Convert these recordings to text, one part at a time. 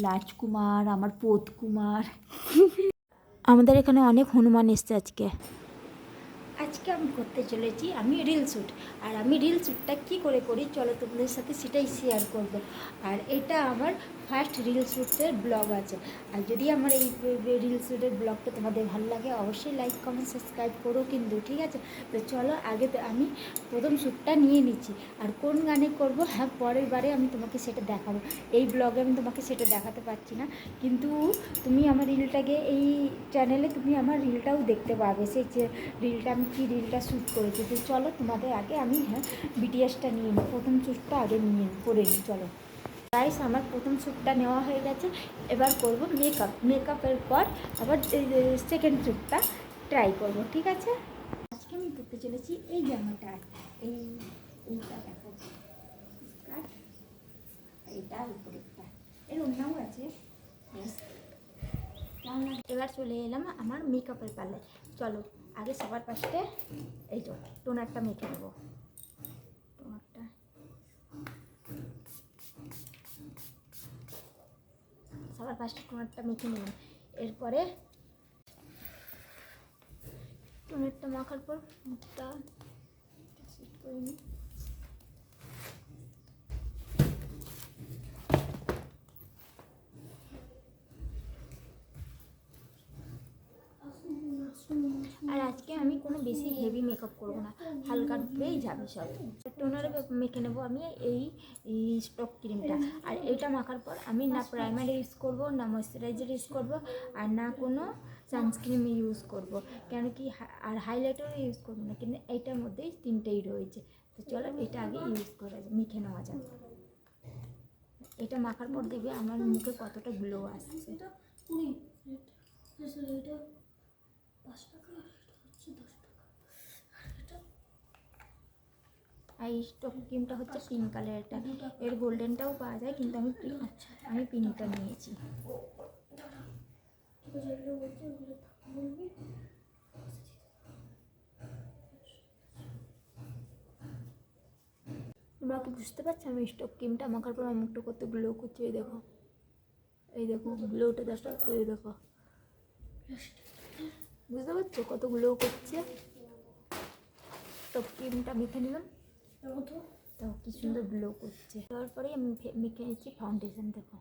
রাজকুমার, আমার পোত কুমার। আমাদের এখানে অনেক হনুমান এসছে আজকে আমি করতে চলেছি আমি রিল শ্যুট। আর আমি রিল শ্যুটটা কী করে করি চলো তোমাদের সাথে সেটাই শেয়ার করব। আর এটা আমার ফার্স্ট রিল শ্যুটের ব্লগ আছে। আর যদি আমার এই রিল শ্যুটের ব্লগটা তোমাদের ভালো লাগে অবশ্যই লাইক কমেন্ট সাবস্ক্রাইব করো কিন্তু, ঠিক আছে? তো চলো আগে তো আমি প্রথম শ্যুটটা নিয়ে নিচ্ছি। আর কোন গানে করব হ্যাঁ পরের বারে আমি তোমাকে সেটা দেখাবো। এই ব্লগে আমি তোমাকে সেটা দেখাতে পারছি না, কিন্তু তুমি আমার রিলটাকে এই চ্যানেলে তুমি আমার রিলটাও দেখতে পাবে, সেই যে রিলটা আমি কী রিলটা শ্যুট করেছি। তো চলো তোমাদের আগে আমি বিটিএসটা নিয়ে নিই, প্রথম শ্যুটটা আগে করে নিই। চলো গাইস, আমার প্রথম শ্যুটটা নেওয়া হয়ে গেছে, এবার করব মেকআপের পর আবার সেকেন্ড শ্যুটটা ট্রাই করব, ঠিক আছে? আজকে আমি করতে চলেছি এই জামাটা, এইটা দেখো, এইটা উপরেরটা, এর অন্যও আছে। এবার চলে এলাম আমার মেকআপের পার্লার। চলো আগে সবার ফার্স্টে এই তো টোনারটা মেখে নেবো। টোনারটা সবার ফার্স্টে টোনারটা মেখে নিলাম। এরপরে টোনারটা মাখার পর মুখটা সেট করে নিই। আর আজকে আমি কোনো বেশি হেভি মেকআপ করবো না, হালকা উপরেই যাবে সব। টোনারে মেখে নেবো আমি এই স্টক ক্রিমটা। আর এইটা মাখার পর আমি না প্রাইমার ইউজ করব, না ময়শ্চারাইজার ইউজ করব, আর না কোনো সানস্ক্রিন ইউজ করব, কেন কি আর হাইলাইটারও ইউজ করবো না, কিন্তু এইটার মধ্যেই তিনটেই রয়েছে। তো চলো এটা আগে ইউজ করা মেখে নেওয়া যাক। এটা মাখার পর দেখবে আমার মুখে কতটা গ্লো আসছে। এই স্টক ক্রিমটা হচ্ছে পিঙ্ক কালারটা, এর গোল্ডেনটাও পাওয়া যায়, কিন্তু আমি পিঙ্কটা নিয়েছি। তোমরা কি বুঝতে পারছো আমি স্টক ক্রিমটা মাখার পর আমার মুখটা কত গ্লো করছে? এই দেখো গ্লোটা দেখো, এই দেখো, বুঝতে পারছো কত গ্লো করছে? স্টক ক্রিমটা মেখে নিলাম, তো কি সুন্দর গ্লো করছে। তারপরে আমি মেখে নিচ্ছি ফাউন্ডেশন। দেখো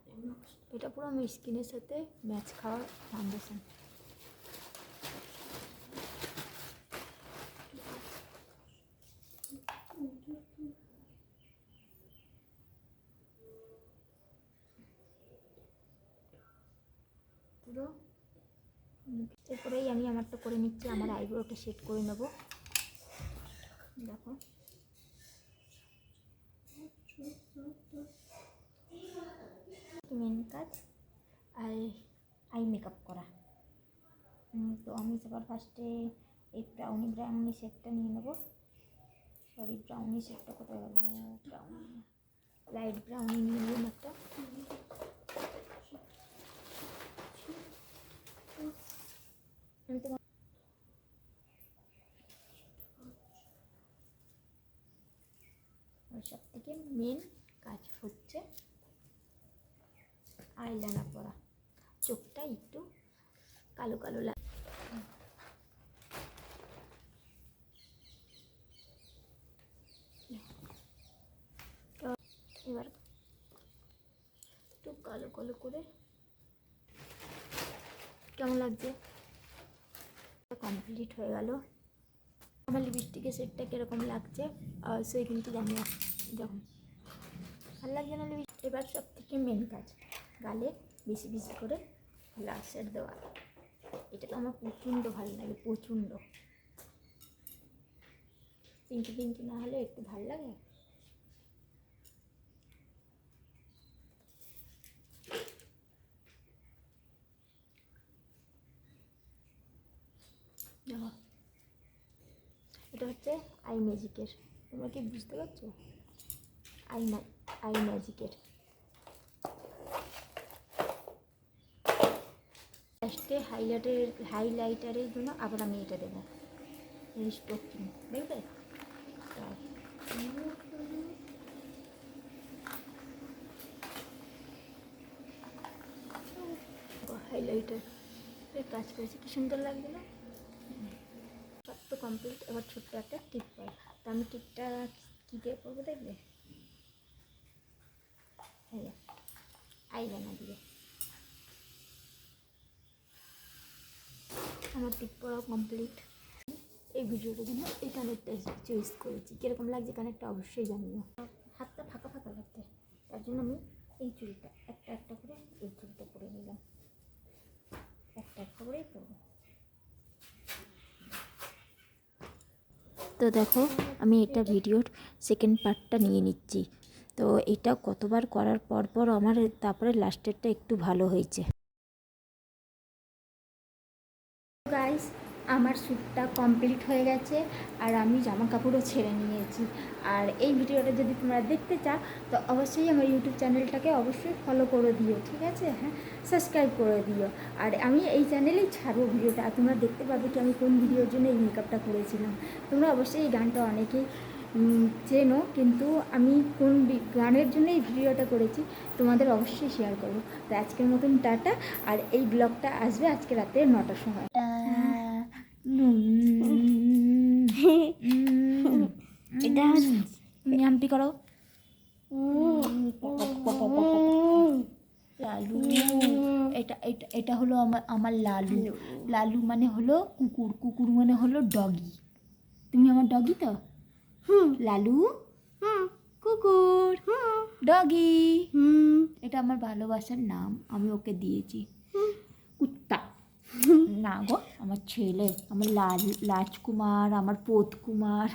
এটা পুরো আমার স্কিনের সাথে ম্যাচ খাওয়া ফাউন্ডেশন। পুরো এরপরেই আমি আমারটা করে নিচ্ছি, আমার আইব্রোটা সেট করে নেব। দেখো মেন কাজ আই মেকআপ করা। তো আমি সবার ফার্স্টে এই ব্রাউনি শেডটা নিয়ে নেবো। সরি, ব্রাউনি শেডটা কোথায় গেল? ব্রাউনি, লাইট ব্রাউনি নিয়ে নিলাম একটা। সব থেকে মেন কাজ হচ্ছে আইলাইনার পরা, চোখটা একটু কালো কালো লাগে। এবার একটু কালো কালো করে, কেমন লাগছে? কমপ্লিট হয়ে গেল। আমার লিপস্টিকের সেটটা কীরকম লাগছে অবশ্যই কিন্তু জানিও। দেখুন ভালো লাগছে না লিপস্টিক? এবার সব থেকে মেন কাজ গালে বেশি বেশি করে ব্লাশার দেওয়া। এটা তো আমার প্রচণ্ড ভালো লাগে, প্রচণ্ড। পিঙ্কি পিঙ্কি না হলে একটু ভালো লাগে। দেখো এটা হচ্ছে আই ম্যাজিকের, তোমরা কি বুঝতে পারছো? আই ম্যাজিকের লাস্টে হাইলাইটারের জন্য আবার আমি এটা দেবো, এই স্টোক ক্রিম, দেখবে? হাইলাইটার কাজ করেছি, কি সুন্দর লাগছে না? সব তো কমপ্লিট, এবার ছোট্ট একটা টিপ পাই। তো আমি টিপটা কী দিয়ে করবো দেখবে, আইলাইনার দিয়ে। আমার টিপ পড়া কমপ্লিট। এই ভিডিওটার জন্য এই কানেরটা চয়েস করেছি, কীরকম লাগছে কানেরটা অবশ্যই জানিও। হাতটা ফাঁকা ফাঁকা লাগছে, তার জন্য আমি এই চুড়িটা একটা একটা করে এই চুড়িটা পরে নিলাম, একটা একটা করেই পরবো। তো দেখো আমি এটা ভিডিওর সেকেন্ড পার্টটা নিয়ে নিচ্ছি। তো এটা কতবার করার পর পর আমার তারপরে লাস্টেরটা একটু ভালো হয়েছে। গাইস, আমার শ্যুটটা কমপ্লিট হয়ে গেছে আর আমি জামা কাপড়ও ছেড়ে নিয়েছি। আর এই ভিডিওটা যদি তোমরা দেখতে চাও তো অবশ্যই আমার ইউটিউব চ্যানেলটাকে অবশ্যই ফলো করে দিও, ঠিক আছে? হ্যাঁ, সাবস্ক্রাইব করে দিও। আর আমি এই চ্যানেলেই ছাড়বো ভিডিওটা, আর তোমরা দেখতে পাবে কি আমি কোন ভিডিওর জন্য এই মেকআপটা করেছিলাম। তোমরা অবশ্যই এই গানটা অনেকেই চেনো, কিন্তু আমি কোন গানের জন্য এই ভিডিওটা করেছি তোমাদের অবশ্যই শেয়ার করবো। তো আজকের মতন টাটা, আর এই ব্লগটা আসবে আজকে রাতে 9টার সময়। আন্টি করো লালু। এটা এটা এটা হলো আমার লালু। লালু মানে হলো কুকুর, কুকুর মানে হলো ডগি। তুমি আমার ডগি তো? লালু কুকুর, ডগি। এটা আমার ভালোবাসার নাম, আমি ওকে দিয়েছি কুত্তা। না গো, আমার ছেলে, আমার লাজকুমার, আমার পোত কুমার।